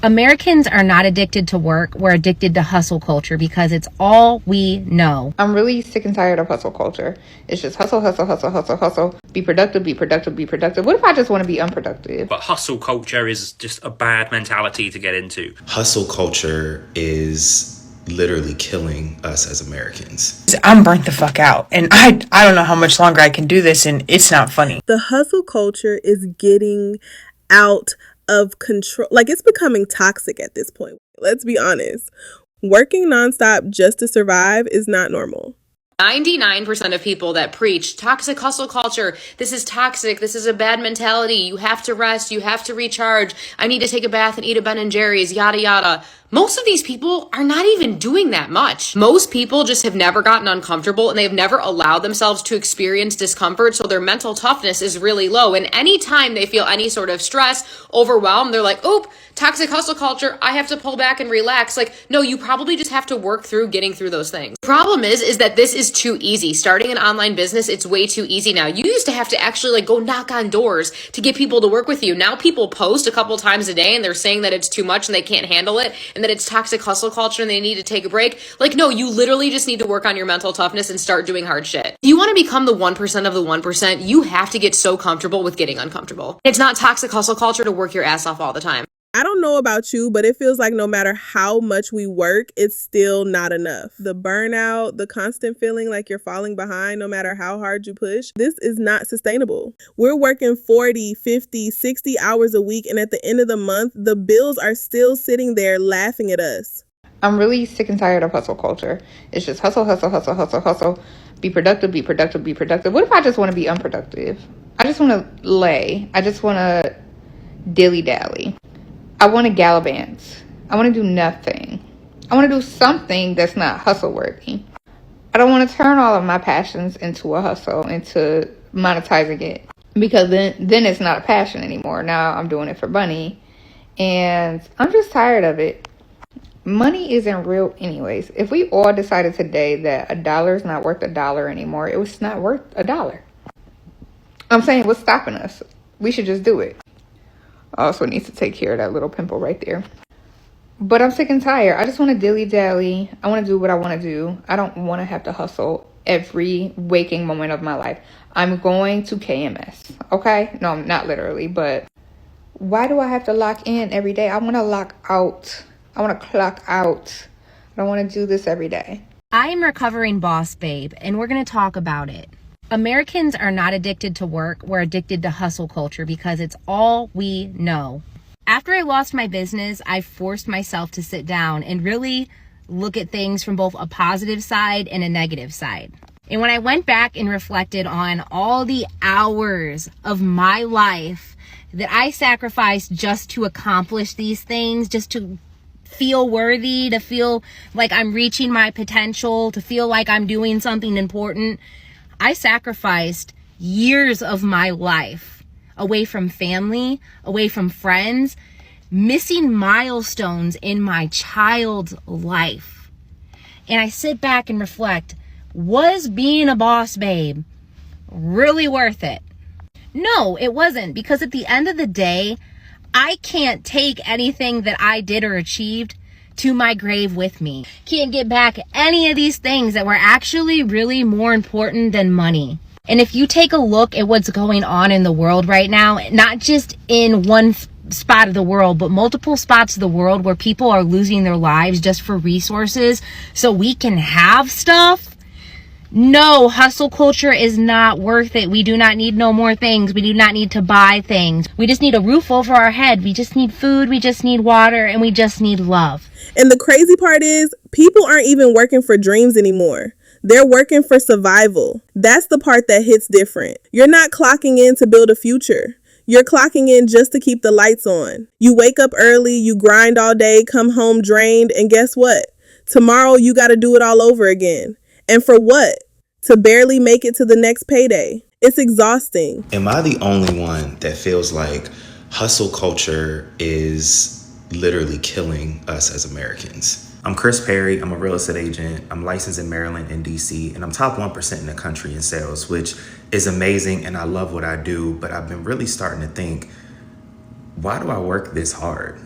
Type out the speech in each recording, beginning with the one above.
Americans are not addicted to work. We're addicted to hustle culture because it's all we know. I'm really sick and tired of hustle culture. It's just hustle, hustle, hustle, hustle, hustle. Be productive, be productive, be productive. What if I just want to be unproductive? But hustle culture is just a bad mentality to get into. Hustle culture is literally killing us as Americans. I'm burnt the fuck out, and I don't know how much longer I can do this, and it's not funny. The hustle culture is getting out of control. Like, it's becoming toxic at this point. Let's be honest. Working nonstop just to survive is not normal. 99% of people that preach toxic hustle culture, this is toxic, this is a bad mentality, you have to rest, you have to recharge, I need to take a bath and eat a Ben & Jerry's, yada yada. Most of these people are not even doing that much. Most people just have never gotten uncomfortable and they've never allowed themselves to experience discomfort, so their mental toughness is really low. And anytime they feel any sort of stress, overwhelmed, they're like, oop, toxic hustle culture, I have to pull back and relax. Like, no, you probably just have to work through getting through those things. The problem is that this is too easy. Starting an online business, it's way too easy now. You used to have to actually like go knock on doors to get people to work with you. Now people post a couple times a day and they're saying that it's too much and they can't handle it and that it's toxic hustle culture and they need to take a break. Like, no, you literally just need to work on your mental toughness and start doing hard shit. If you want to become the 1% of the 1%, you have to get so comfortable with getting uncomfortable. It's not toxic hustle culture to work your ass off all the time. I don't know about you, but it feels like no matter how much we work, it's still not enough. The burnout, the constant feeling like you're falling behind no matter how hard you push, this is not sustainable. We're working 40, 50, 60 hours a week, and at the end of the month, the bills are still sitting there laughing at us. I'm really sick and tired of hustle culture. It's just hustle, hustle, hustle, hustle, hustle. Be productive, be productive, be productive. What if I just want to be unproductive? I just want to lay. I just want to dilly-dally. I want to gallivant. I want to do nothing. I want to do something that's not hustle worthy. I don't want to turn all of my passions into a hustle, into monetizing it. Because then it's not a passion anymore. Now I'm doing it for money. And I'm just tired of it. Money isn't real anyways. If we all decided today that $1 is not worth $1 anymore, it was not worth $1. I'm saying, what's stopping us? We should just do it. I also need to take care of that little pimple right there. But I'm sick and tired. I just want to dilly-dally. I want to do what I want to do. I don't want to have to hustle every waking moment of my life. I'm going to KMS, okay? No, not literally, but why do I have to lock in every day? I want to lock out. I want to clock out. I don't want to do this every day. I am recovering boss babe, and we're going to talk about it. Americans are not addicted to work. We're addicted to hustle culture because it's all we know. After I lost my business, I forced myself to sit down and really look at things from both a positive side and a negative side. And when I went back and reflected on all the hours of my life that I sacrificed just to accomplish these things, just to feel worthy, to feel like I'm reaching my potential, to feel like I'm doing something important, I sacrificed years of my life away from family, away from friends, missing milestones in my child's life. And I sit back and reflect, was being a boss babe really worth it? No, it wasn't, because at the end of the day, I can't take anything that I did or achieved to my grave with me. Can't get back any of these things that were actually really more important than money. And if you take a look at what's going on in the world right now, not just in one spot of the world, but multiple spots of the world where people are losing their lives just for resources so we can have stuff. No, hustle culture is not worth it. We do not need no more things. We do not need to buy things. We just need a roof over our head. We just need food. We just need water, and we just need love. And the crazy part is, people aren't even working for dreams anymore. They're working for survival. That's the part that hits different. You're not clocking in to build a future. You're clocking in just to keep the lights on. You wake up early, you grind all day, come home drained, and guess what? Tomorrow you got to do it all over again. And for what? To barely make it to the next payday. It's exhausting. Am I the only one that feels like hustle culture is literally killing us as Americans? I'm Chris Perry. I'm a real estate agent. I'm licensed in Maryland and DC, and I'm top 1% in the country in sales, which is amazing, and I love what I do, but I've been really starting to think, why do I work this hard?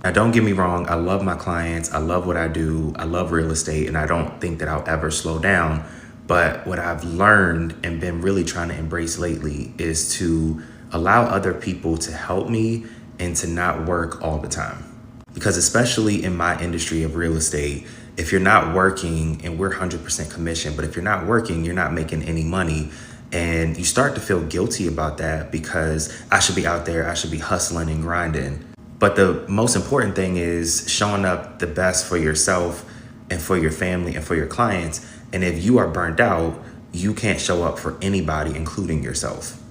Now, don't get me wrong. I love my clients. I love what I do. I love real estate, and I don't think that I'll ever slow down. But what I've learned and been really trying to embrace lately is to allow other people to help me and to not work all the time. Because especially in my industry of real estate, if you're not working, and we're 100% commission, but if you're not working, you're not making any money. And you start to feel guilty about that because I should be out there, I should be hustling and grinding. But the most important thing is showing up the best for yourself and for your family and for your clients. And if you are burnt out, you can't show up for anybody, including yourself.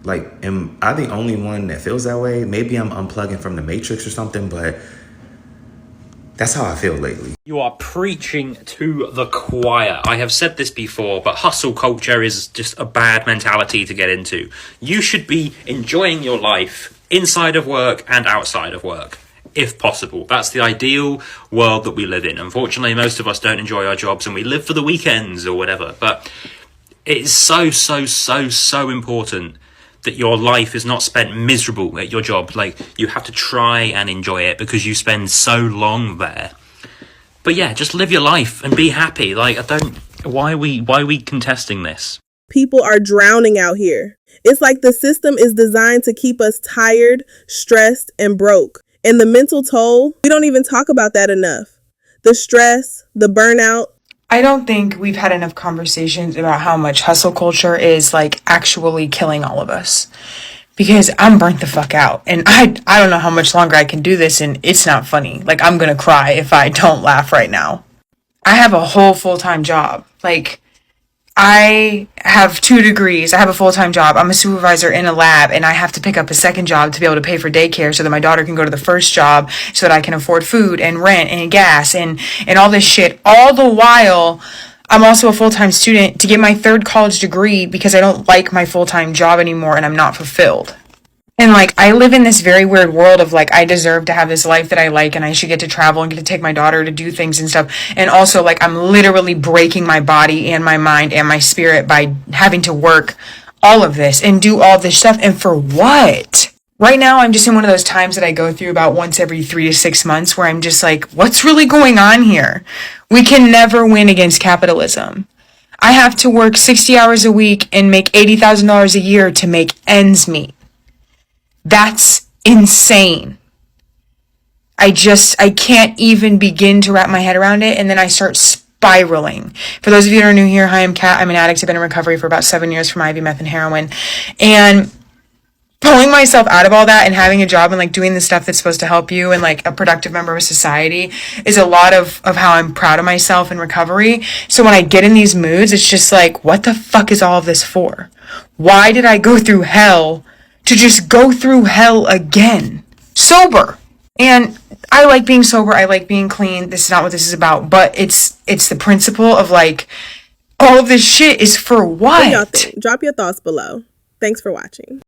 Like, am I the only one that feels that way? Maybe I'm unplugging from the matrix or something, but that's how I feel lately. You are preaching to the choir. I have said this before, but hustle culture is just a bad mentality to get into. You should be enjoying your life inside of work and outside of work, if possible. That's the ideal world that we live in. Unfortunately, most of us don't enjoy our jobs and we live for the weekends or whatever. But it's so important that your life is not spent miserable at your job. Like, you have to try and enjoy it because you spend so long there. But yeah, just live your life and be happy. Like, why are we contesting this? People are drowning out here. It's like the system is designed to keep us tired, stressed, and broke. And the mental toll, we don't even talk about that enough. The stress, the burnout. I don't think we've had enough conversations about how much hustle culture is like actually killing all of us. Because I'm burnt the fuck out. And I don't know how much longer I can do this, and it's not funny. Like, I'm gonna cry if I don't laugh right now. I have a whole full-time job. Like, I have 2 degrees. I have a full-time job. I'm a supervisor in a lab, and I have to pick up a second job to be able to pay for daycare so that my daughter can go to the first job so that I can afford food and rent and gas and all this shit. All the while, I'm also a full-time student to get my 3rd college degree because I don't like my full-time job anymore and I'm not fulfilled. And like, I live in this very weird world of like, I deserve to have this life that I like and I should get to travel and get to take my daughter to do things and stuff. And also like, I'm literally breaking my body and my mind and my spirit by having to work all of this and do all this stuff. And for what? Right now, I'm just in one of those times that I go through about once every 3 to 6 months where I'm just like, what's really going on here? We can never win against capitalism. I have to work 60 hours a week and make $80,000 a year to make ends meet. That's insane. I can't even begin to wrap my head around it. And then I start spiraling. For those of you that are new here, hi, I'm Kat. I'm an addict. I've been in recovery for about 7 years from IV, meth, and heroin. And pulling myself out of all that and having a job and like doing the stuff that's supposed to help you and like a productive member of society is a lot of how I'm proud of myself in recovery. So when I get in these moods, it's just like, what the fuck is all of this for? Why did I go through hell to just go through hell again? Sober. And I like being sober. I like being clean. This is not what this is about. But it's the principle of like, all of this shit is for what? What y'all think? Drop your thoughts below. Thanks for watching.